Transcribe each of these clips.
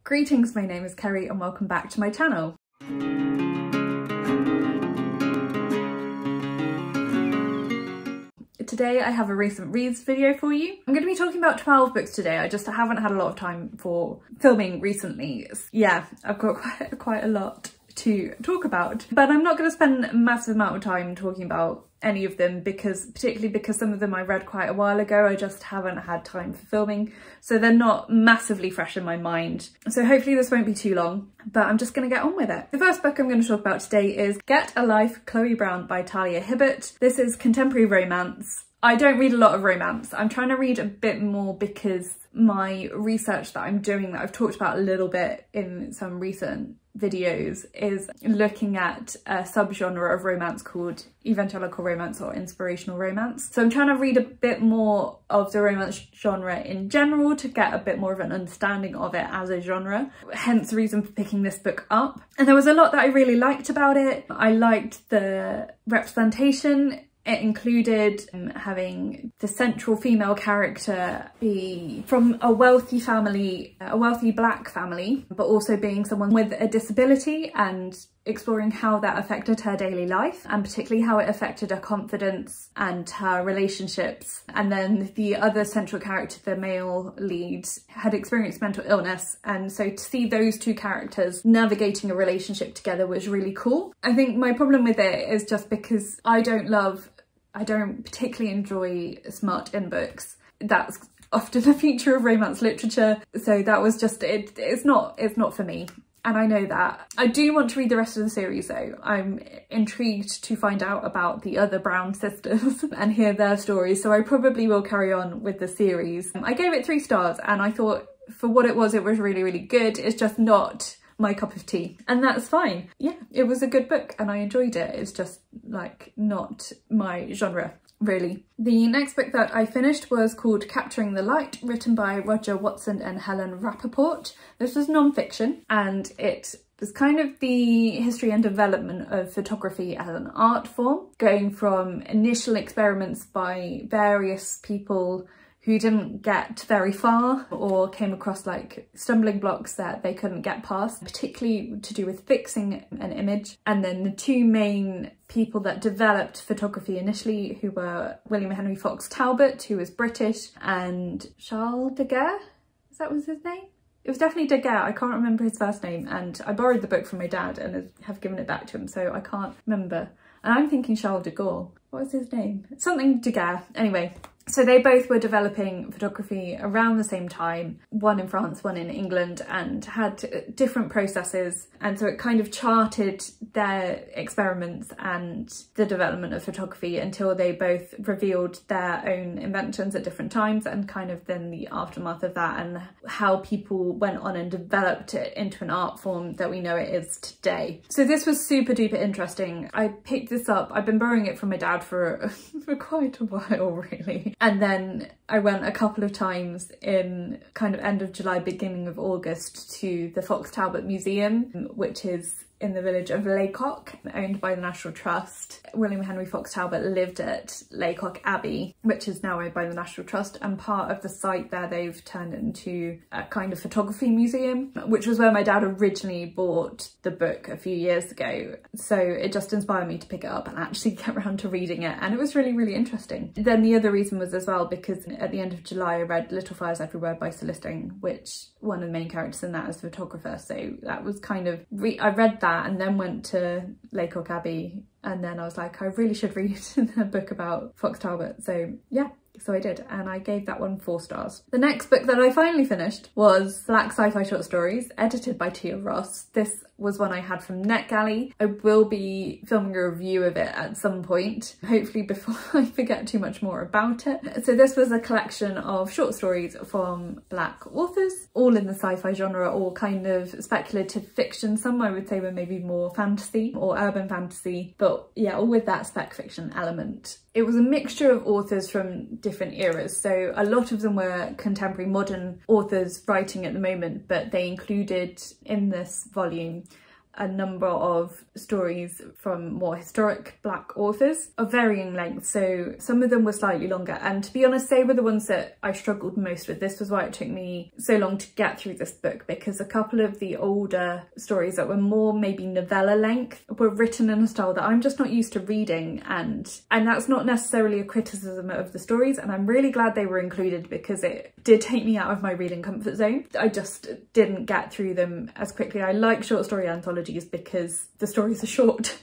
Greetings, my name is Kerry and welcome back to my channel. Today I have a recent reads video for you. I'm going to be talking about 12 books today. I just haven't had a lot of time for filming recently. Yeah, I've got quite a lot to talk about, but I'm not going to spend a massive amount of time talking about any of them particularly because some of them I read quite a while ago. I just haven't had time for filming, so they're not massively fresh in my mind. So hopefully this won't be too long, but I'm just going to get on with it. The first book I'm going to talk about today is Get a Life, Chloe Brown by Talia Hibbert. This is contemporary romance. I don't read a lot of romance. I'm trying to read a bit more because my research that I'm doing, that I've talked about a little bit in some recent videos, is looking at a subgenre of romance called evangelical romance or inspirational romance. So I'm trying to read a bit more of the romance genre in general to get a bit more of an understanding of it as a genre, hence the reason for picking this book up. And there was a lot that I really liked about it. I liked the representation. It included having the central female character be from a wealthy family, a wealthy black family, but also being someone with a disability and exploring how that affected her daily life, and particularly how it affected her confidence and her relationships. And then the other central character, the male lead, had experienced mental illness, and so to see those two characters navigating a relationship together was really cool. I think my problem with it is just because I don't particularly enjoy smut in books. That's often a feature of romance literature, so that was just it. It's not for me, and I know that. I do want to read the rest of the series though. I'm intrigued to find out about the other Brown sisters and hear their stories, so I probably will carry on with the series. I gave it 3 stars and I thought for what it was really, really good. It's just not my cup of tea, and that's fine. Yeah, it was a good book and I enjoyed it. It's just like not my genre really. The next book that I finished was called Capturing the Light, written by Roger Watson and Helen Rappaport. This was non-fiction and it was kind of the history and development of photography as an art form, going from initial experiments by various people who didn't get very far or came across like stumbling blocks that they couldn't get past, particularly to do with fixing an image. And then the 2 main people that developed photography initially, who were William Henry Fox Talbot, who was British, and Charles Daguerre, that was his name? It was definitely Daguerre, I can't remember his first name, and I borrowed the book from my dad and have given it back to him, so I can't remember. And I'm thinking Charles de Gaulle. What was his name? Something Daguerre. Anyway, so they both were developing photography around the same time, one in France, one in England, and had different processes. And so it kind of charted their experiments and the development of photography until they both revealed their own inventions at different times, and kind of then the aftermath of that and how people went on and developed it into an art form that we know it is today. So this was super duper interesting. I picked this up, I've been borrowing it from my dad for quite a while really. And then I went a couple of times in kind of end of July, beginning of August to the Fox Talbot Museum, which is in the village of Laycock, owned by the National Trust. William Henry Fox Talbot lived at Laycock Abbey, which is now owned by the National Trust, and part of the site there they've turned into a kind of photography museum, which was where my dad originally bought the book a few years ago. So it just inspired me to pick it up and actually get around to reading it, and it was really, really interesting. Then the other reason was as well because at the end of July I read Little Fires Everywhere by Celestine, which one of the main characters in that is a photographer, so that was kind of, I read that and then went to Laycock Abbey, and then I was like, I really should read a book about Fox Talbot. So yeah, so I did, and I gave that one 4 stars. The next book that I finally finished was Black Sci-Fi Short Stories, edited by Tia Ross. This was one I had from NetGalley. I will be filming a review of it at some point, hopefully before I forget too much more about it. So this was a collection of short stories from Black authors, all in the sci-fi genre, all kind of speculative fiction. Some I would say were maybe more fantasy or urban fantasy, but yeah, all with that spec fiction element. It was a mixture of authors from different eras, so a lot of them were contemporary modern authors writing at the moment, but they included in this volume a number of stories from more historic Black authors of varying length. So some of them were slightly longer, and to be honest, they were the ones that I struggled most with. This was why it took me so long to get through this book, because a couple of the older stories that were more maybe novella length were written in a style that I'm just not used to reading, and that's not necessarily a criticism of the stories, and I'm really glad they were included because it did take me out of my reading comfort zone. I just didn't get through them as quickly. I like short story anthologies because the stories are short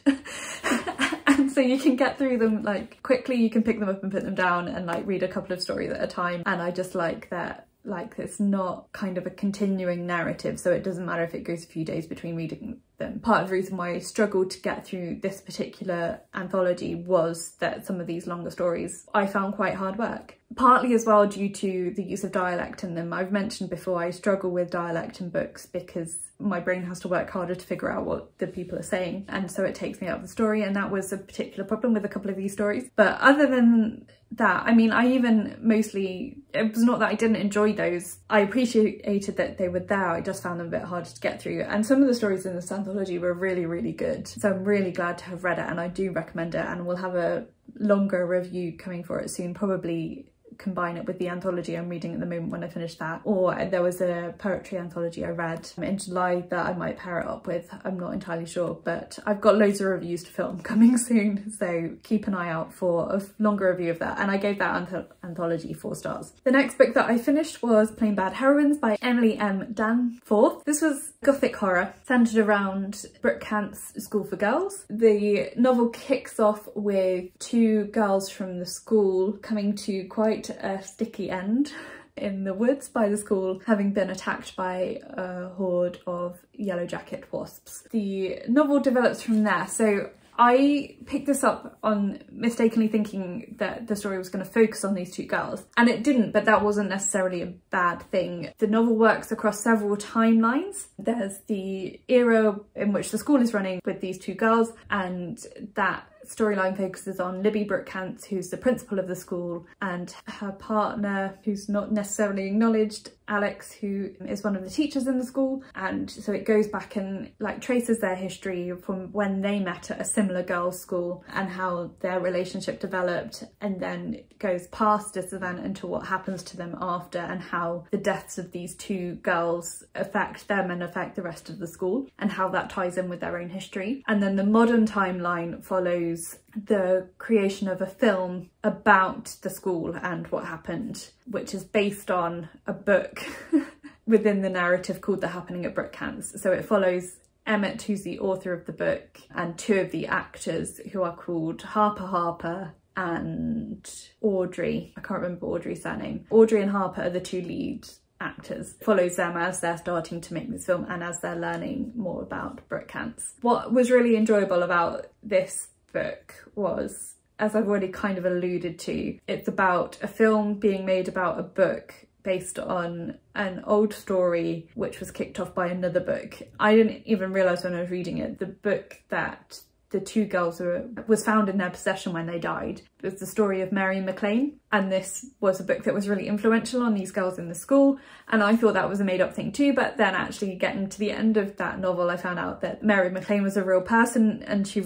and so you can get through them like quickly. You can pick them up and put them down and like read a couple of stories at a time, and I just like that, like, it's not kind of a continuing narrative, so it doesn't matter if it goes a few days between reading them. Part of the reason why I struggled to get through this particular anthology was that some of these longer stories I found quite hard work. Partly as well due to the use of dialect in them. I've mentioned before I struggle with dialect in books because my brain has to work harder to figure out what the people are saying, and so it takes me out of the story, and that was a particular problem with a couple of these stories. But other than that, I mean, I even mostly, it was not that I didn't enjoy those. I appreciated that they were there, I just found them a bit harder to get through, and some of the stories in this anthology were really, really good. So I'm really glad to have read it, and I do recommend it, and we'll have a longer review coming for it soon, probably combine it with the anthology I'm reading at the moment when I finish that. Or there was a poetry anthology I read in July that I might pair it up with. I'm not entirely sure, but I've got loads of reviews to film coming soon, so keep an eye out for a longer review of that. And I gave that anthology 4 stars. The next book that I finished was Plain Bad Heroines by Emily M. Danforth. This was gothic horror centred around Brooke Cant's School for Girls. The novel kicks off with 2 girls from the school coming to quite a sticky end in the woods by the school, having been attacked by a horde of yellow jacket wasps. The novel develops from there. So I picked this up on mistakenly thinking that the story was going to focus on these 2 girls, and it didn't, but that wasn't necessarily a bad thing. The novel works across several timelines. There's the era in which the school is running with these 2 girls, and that storyline focuses on Libby Brooke Cant, who's the principal of the school, and her partner, who's not necessarily acknowledged, Alex, who is one of the teachers in the school. And so it goes back and like traces their history from when they met at a similar girls' school and how their relationship developed, and then goes past this event into what happens to them after, and how the deaths of these 2 girls affect them and affect the rest of the school, and how that ties in with their own history. And then the modern timeline follows the creation of a film about the school and what happened, which is based on a book within the narrative called The Happening at Brooke Cant's. So it follows Emmett, who's the author of the book, and 2 of the actors, who are called Harper and Audrey. I can't remember Audrey's surname. Audrey and Harper are the 2 lead actors. Follows them as they're starting to make this film and as they're learning more about Brooke Cant's. What was really enjoyable about this book was, as I've already kind of alluded to, it's about a film being made about a book based on an old story which was kicked off by another book. I didn't even realise when I was reading it, the book that the 2 girls was found in their possession when they died. It was the story of Mary McLean, and this was a book that was really influential on these girls in the school, and I thought that was a made-up thing too, but then actually getting to the end of that novel I found out that Mary McLean was a real person, and she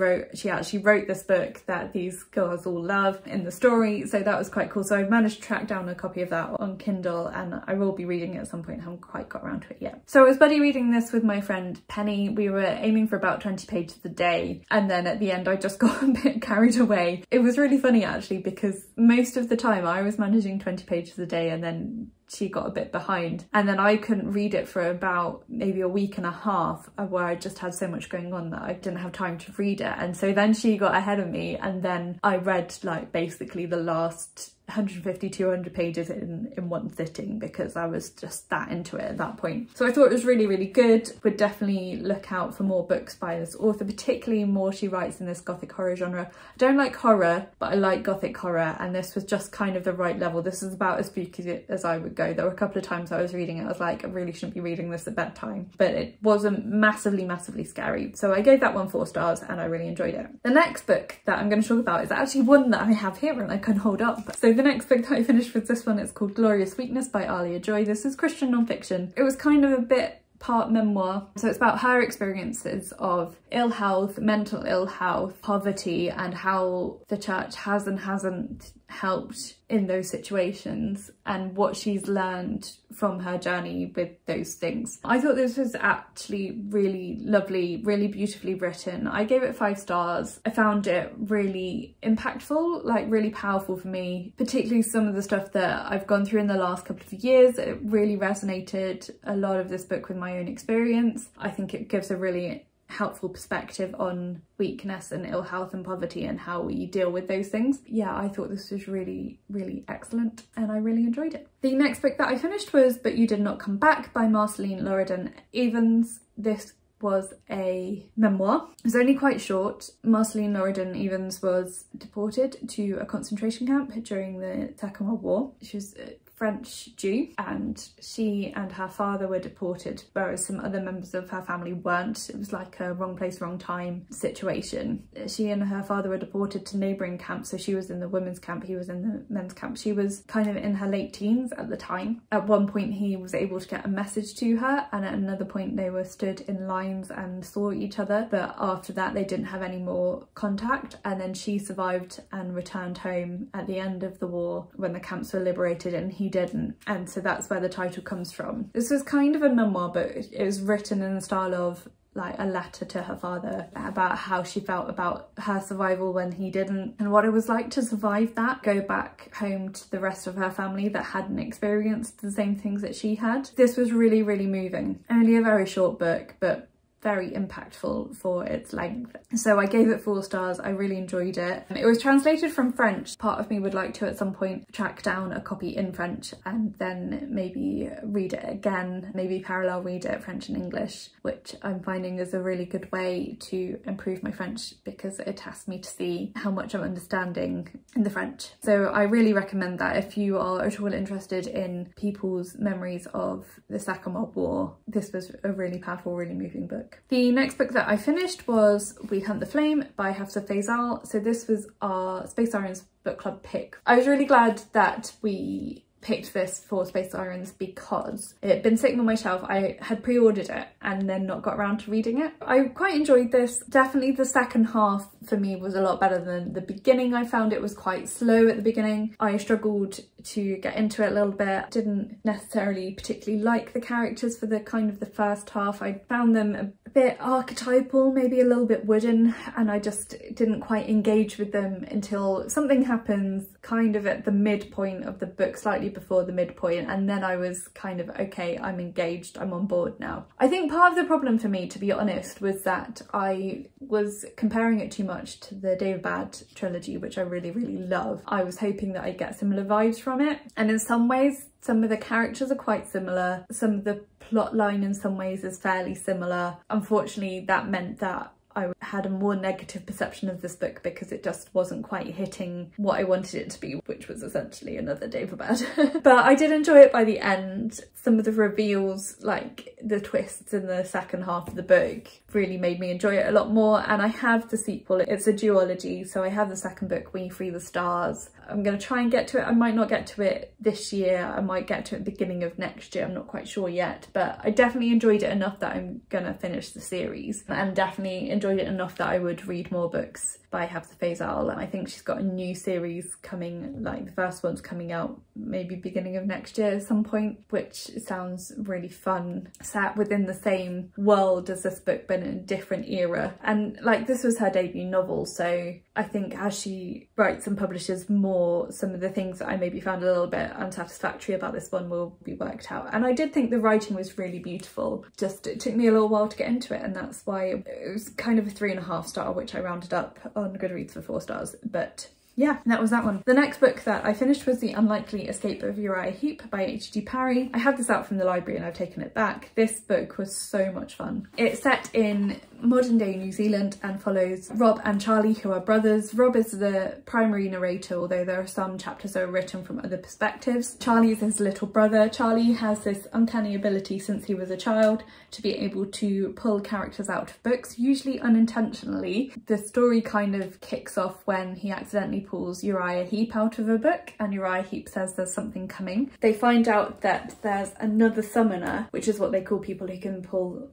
actually wrote this book that these girls all love in the story, so that was quite cool. So I've managed to track down a copy of that on Kindle, and I will be reading it at some point. I haven't quite got around to it yet. So I was buddy reading this with my friend Penny. We were aiming for about 20 pages a day, and then at the end I just got a bit carried away. It was really funny actually, because most of the time I was managing 20 pages a day, and then she got a bit behind, and then I couldn't read it for about maybe a week and a half, where I just had so much going on that I didn't have time to read it. And so then she got ahead of me, and then I read like basically the last 150-200 pages in one sitting, because I was just that into it at that point. So I thought it was really, really good. Would definitely look out for more books by this author, particularly more she writes in this gothic horror genre. I don't like horror, but I like gothic horror, and this was just kind of the right level. This is about as spooky as I would go. There were a couple of times I was reading it, I was like, I really shouldn't be reading this at bedtime, but it wasn't massively scary. So I gave that one 4 stars, and I really enjoyed it. The next book that I'm going to talk about is actually one that I have here and I can hold up. So the next book that I finished was this one. It's called Glorious Weakness by Alia Joy. This is Christian non-fiction. It was kind of a bit part memoir. So it's about her experiences of ill health, mental ill health, poverty, and how the church has and hasn't helped in those situations, and what she's learned from her journey with those things. I thought this was actually really lovely, really beautifully written. I gave it 5 stars. I found it really impactful, like really powerful for me, particularly some of the stuff that I've gone through in the last couple of years. It really resonated a lot of this book with my own experience. I think it gives a really helpful perspective on weakness and ill health and poverty and how we deal with those things. Yeah, I thought this was really, really excellent and I really enjoyed it. The next book that I finished was But You Did Not Come Back by Marceline Loridan-Evans. This was a memoir. It was only quite short. Marceline Loridan-Evans was deported to a concentration camp during the Second World War. She was French Jew, and she and her father were deported, whereas some other members of her family weren't. It was like a wrong place, wrong time situation. She and her father were deported to neighbouring camps, so she was in the women's camp, he was in the men's camp. She was kind of in her late teens at the time. At one point he was able to get a message to her, and at another point they were stood in lines and saw each other, but after that they didn't have any more contact. And then she survived and returned home at the end of the war when the camps were liberated, and he didn't, and so that's where the title comes from. This was kind of a memoir, but it was written in the style of like a letter to her father about how she felt about her survival when he didn't, and what it was like to survive that, go back home to the rest of her family that hadn't experienced the same things that she had. This was really, really moving. Only a very short book, but very impactful for its length. So I gave it 4 stars. I really enjoyed it. It was translated from French. Part of me would like to at some point track down a copy in French and then maybe read it again, maybe parallel read it French and English, which I'm finding is a really good way to improve my French because it tasks me to see how much I'm understanding in the French. So I really recommend that if you are at all interested in people's memories of the Second World War. This was a really powerful, really moving book. The next book that I finished was We Hunt the Flame by Hafsa Faisal. So this was our Space Sirens book club pick. I was really glad that we picked this for Space Sirens because it had been sitting on my shelf. I had pre-ordered it and then not got around to reading it. I quite enjoyed this. Definitely the second half for me was a lot better than the beginning. I found it was quite slow at the beginning. I struggled to get into it a little bit. Didn't necessarily particularly like the characters for the kind of the first half. I found them a bit archetypal, maybe a little bit wooden, and I just didn't quite engage with them until something happens kind of at the midpoint of the book, slightly before the midpoint, and then I was kind of, okay, I'm engaged, I'm on board now. I think part of the problem for me, to be honest, was that I was comparing it too much to the David Bad trilogy, which I really, really love. I was hoping that I'd get similar vibes from it, and in some ways some of the characters are quite similar, some of the plot line in some ways is fairly similar. Unfortunately, that meant that I had a more negative perception of this book because it just wasn't quite hitting what I wanted it to be, which was essentially another David Bad. But I did enjoy it by the end. Some of the reveals, like the twists in the second half of the book, really made me enjoy it a lot more. And I have the sequel. It's a duology, so I have the second book, We Free the Stars. I'm going to try and get to it. I might not get to it this year. I might get to it at the beginning of next year. I'm not quite sure yet, but I definitely enjoyed it enough that I'm going to finish the series, and definitely enjoyed it enough that I would read more books by Hafsa Faisal. And I think she's got a new series coming, like the first one's coming out maybe beginning of next year at some point, which sounds really fun, set within the same world as this book but in a different era. And like, this was her debut novel, so I think as she writes and publishes more, some of the things that I maybe found a little bit unsatisfactory about this one will be worked out. And I did think the writing was really beautiful, just it took me a little while to get into it, and that's why it was kind of a 3.5 star, which I rounded up on Goodreads for 4 stars. But yeah, that was that one. The next book that I finished was The Unlikely Escape of Uriah Heap by H.G. Parry. I had this out from the library and I've taken it back. This book was so much fun. It's set in modern day New Zealand and follows Rob and Charlie, who are brothers. Rob is the primary narrator, although there are some chapters that are written from other perspectives. Charlie is his little brother. Charlie has this uncanny ability since he was a child to be able to pull characters out of books, usually unintentionally. The story kind of kicks off when he accidentally pulls Uriah Heap out of a book, and Uriah Heap says there's something coming. They find out that there's another summoner, which is what they call people who can pull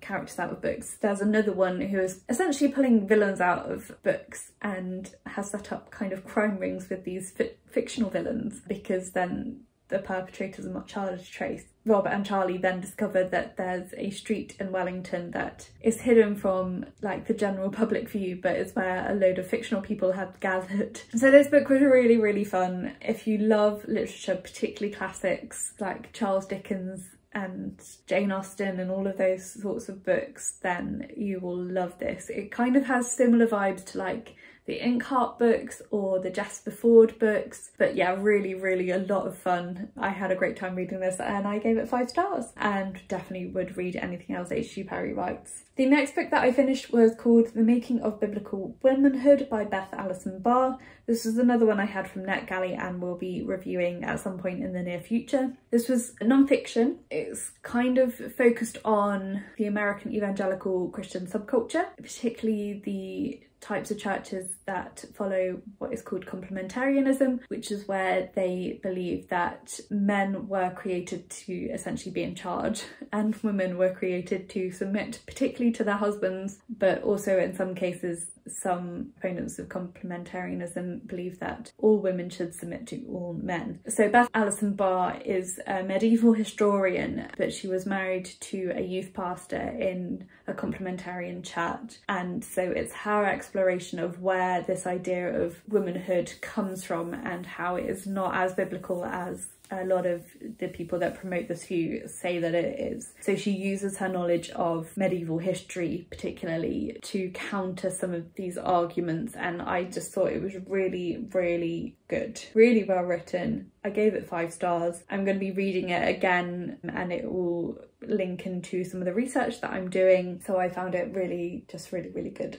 characters out of books. There's another one who is essentially pulling villains out of books and has set up kind of crime rings with these fictional villains, because then the perpetrators are much harder to trace. Robert and Charlie then discover that there's a street in Wellington that is hidden from like the general public view, but is where a load of fictional people have gathered. So this book was really, really fun. If you love literature, particularly classics like Charles Dickens and Jane Austen and all of those sorts of books, then you will love this. It kind of has similar vibes to like the Inkheart books or the Jasper Fforde books, but yeah, really, really a lot of fun. I had a great time reading this and I gave it 5 stars, and definitely would read anything else H.G. Parry writes. The next book that I finished was called The Making of Biblical Womanhood by Beth Allison Barr. This was another one I had from NetGalley and will be reviewing at some point in the near future. This was non-fiction. It's kind of focused on the American evangelical Christian subculture, particularly the types of churches that follow what is called complementarianism, which is where they believe that men were created to essentially be in charge and women were created to submit, particularly to their husbands, but also in some cases some opponents of complementarianism believe that all women should submit to all men. So Beth Allison Barr is a medieval historian, but she was married to a youth pastor in a complementarian church, and so it's her exploration of where this idea of womanhood comes from and how it is not as biblical as a lot of the people that promote this view say that it is. So she uses her knowledge of medieval history particularly to counter some of these arguments, and I just thought it was really, really good. Really well written. I gave it 5 stars. I'm going to be reading it again and it will link into some of the research that I'm doing, so I found it really, just really, really good.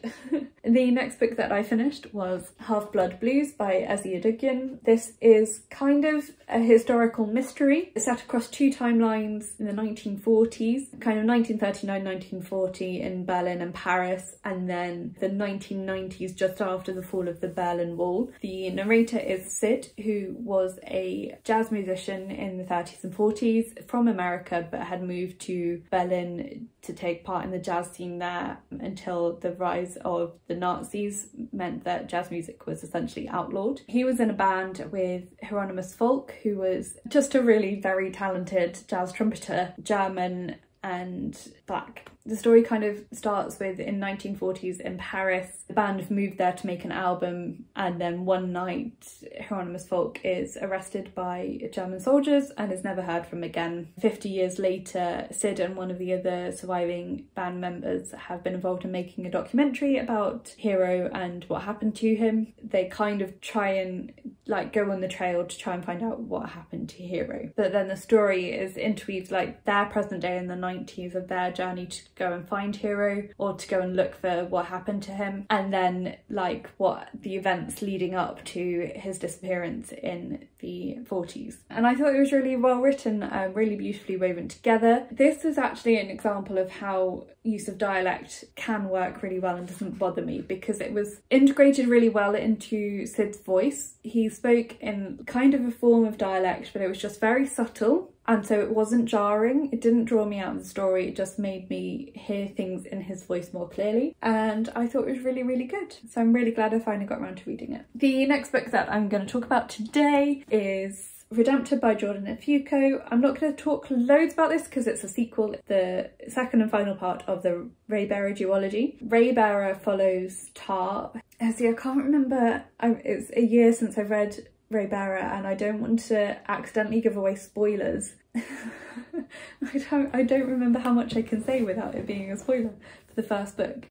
The next book that I finished was Half-Blood Blues by Ezzy Adugyan. This is kind of a historical mystery. It's set across 2 timelines in the 1940s, kind of 1939-1940 in Berlin and Paris, and then the 1990s just after the fall of the Berlin Wall. The narrator is Sid, who was a jazz musician in the 30s and 40s from America, but had moved to Berlin to take part in the jazz scene there until the rise of the Nazis meant that jazz music was essentially outlawed. He was in a band with Hieronymus Folk, who was just a really very talented jazz trumpeter, German and black. The story kind of starts with in 1940s in Paris. The band have moved there to make an album, and then one night Hieronymus Folk is arrested by German soldiers and is never heard from again. 50 years later, Sid and one of the other surviving band members have been involved in making a documentary about Hero and what happened to him. They kind of try and like go on the trail to try and find out what happened to Hero. But then the story is interweaved like their present day in the 90s of their journey to go and find Hero, or to go and look for what happened to him, and then like what the events leading up to his disappearance in the 40s. And I thought it was really well written, really beautifully woven together. This is actually an example of how use of dialect can work really well and doesn't bother me, because it was integrated really well into Sid's voice. He spoke in kind of a form of dialect, but it was just very subtle, and so it wasn't jarring. It didn't draw me out of the story, it just made me hear things in his voice more clearly, and I thought it was really, really good. So I'm really glad I finally got around to reading it. The next book that I'm going to talk about today is Redempted by Jordan and Fuqua. I'm not going to talk loads about this because it's a sequel, the second and final part of the Roybara duology. Roybara follows Tar. See, I can't remember, it's a year since I've read Roybara and I don't want to accidentally give away spoilers. I don't remember how much I can say without it being a spoiler for the first book.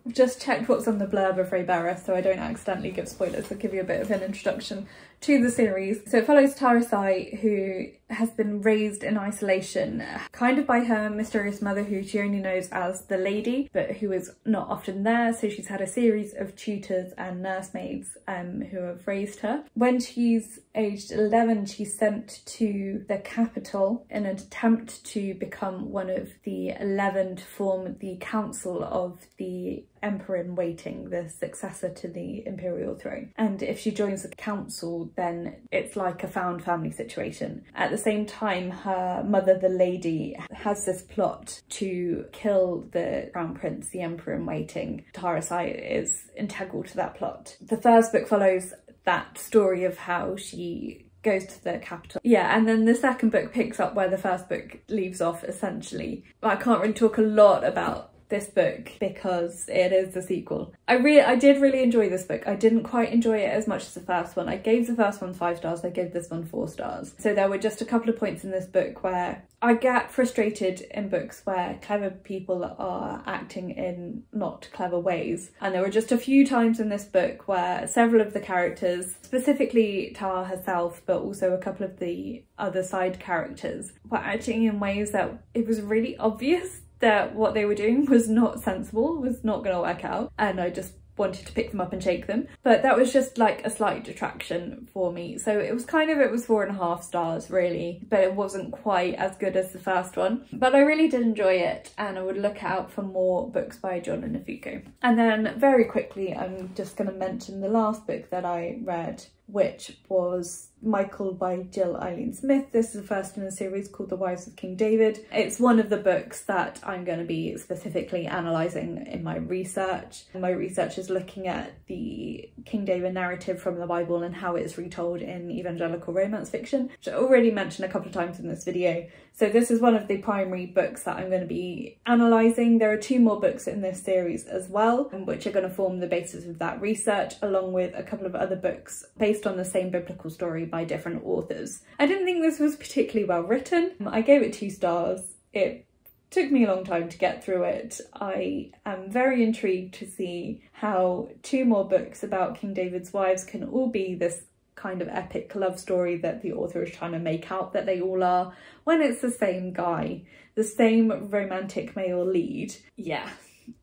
I've just checked what's on the blurb of Roybara so I don't accidentally give spoilers. I'll give you a bit of an introduction to the series. So it follows Tarasai, who has been raised in isolation, kind of by her mysterious mother, who she only knows as the Lady, but who is not often there. So she's had a series of tutors and nursemaids who have raised her. When she's aged 11, she's sent to the capital in an attempt to become one of the 11 to form the council of the emperor-in-waiting, the successor to the imperial throne. And if she joins the council, then it's like a found family situation. At the same time, her mother, the lady, has this plot to kill the crown prince, the emperor-in-waiting. Taharasai is integral to that plot. The first book follows that story of how she goes to the capital. Yeah, and then the second book picks up where the first book leaves off, essentially. But I can't really talk a lot about this book because it is the sequel. I did really enjoy this book. I didn't quite enjoy it as much as the first one. I gave the first one 5 stars, I gave this one 4 stars. So there were just a couple of points in this book where I get frustrated in books where clever people are acting in not clever ways. And there were just a few times in this book where several of the characters, specifically Tara herself, but also a couple of the other side characters, were acting in ways that it was really obvious that what they were doing was not sensible, was not going to work out, and I just wanted to pick them up and shake them. But that was just like a slight detraction for me. So it was 4.5 stars really, but it wasn't quite as good as the first one. But I really did enjoy it, and I would look out for more books by John and Nafuko. And then very quickly, I'm just going to mention the last book that I read, which was Michael by Jill Eileen Smith. This is the first in a series called The Wives of King David. It's one of the books that I'm going to be specifically analysing in my research. My research is looking at the King David narrative from the Bible and how it's retold in evangelical romance fiction, which I already mentioned a couple of times in this video. So this is one of the primary books that I'm going to be analysing. There are 2 more books in this series as well, which are going to form the basis of that research, along with a couple of other books based on the same biblical story by different authors. I didn't think this was particularly well written. I gave it 2 stars. It took me a long time to get through it. I am very intrigued to see how 2 more books about King David's wives can all be this kind of epic love story that the author is trying to make out that they all are, when it's the same guy, the same romantic male lead. Yeah,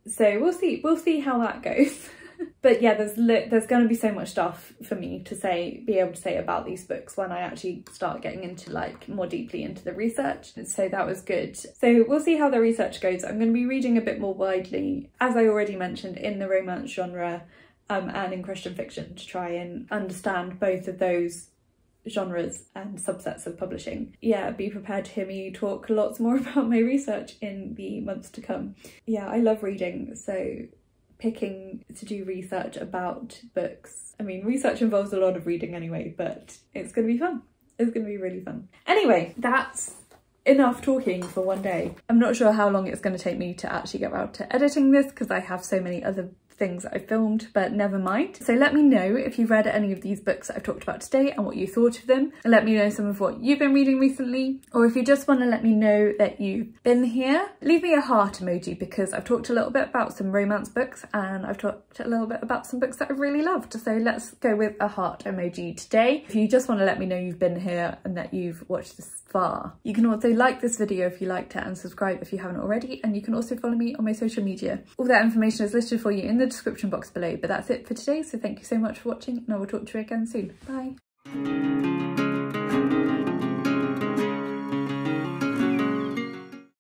so we'll see how that goes. But yeah, there's going to be so much stuff for me to be able to say about these books when I actually start getting into more deeply into the research. So that was good. So we'll see how the research goes. I'm going to be reading a bit more widely, as I already mentioned, in the romance genre and in Christian fiction, to try and understand both of those genres and subsets of publishing. Yeah, be prepared to hear me talk lots more about my research in the months to come. Yeah, I love reading, so picking to do research about books. I mean, research involves a lot of reading anyway, but it's going to be fun. It's going to be really fun. Anyway, that's enough talking for one day. I'm not sure how long it's going to take me to actually get around to editing this because I have so many other things that I filmed, but never mind. So let me know if you've read any of these books that I've talked about today and what you thought of them, and let me know some of what you've been reading recently, or if you just want to let me know that you've been here, leave me a heart emoji, because I've talked a little bit about some romance books and I've talked a little bit about some books that I've really loved, so let's go with a heart emoji today. If you just want to let me know you've been here and that you've watched this far. You can also like this video if you liked it and subscribe if you haven't already, and you can also follow me on my social media. All that information is listed for you in the description box below, but that's it for today, so thank you so much for watching and I will talk to you again soon. Bye.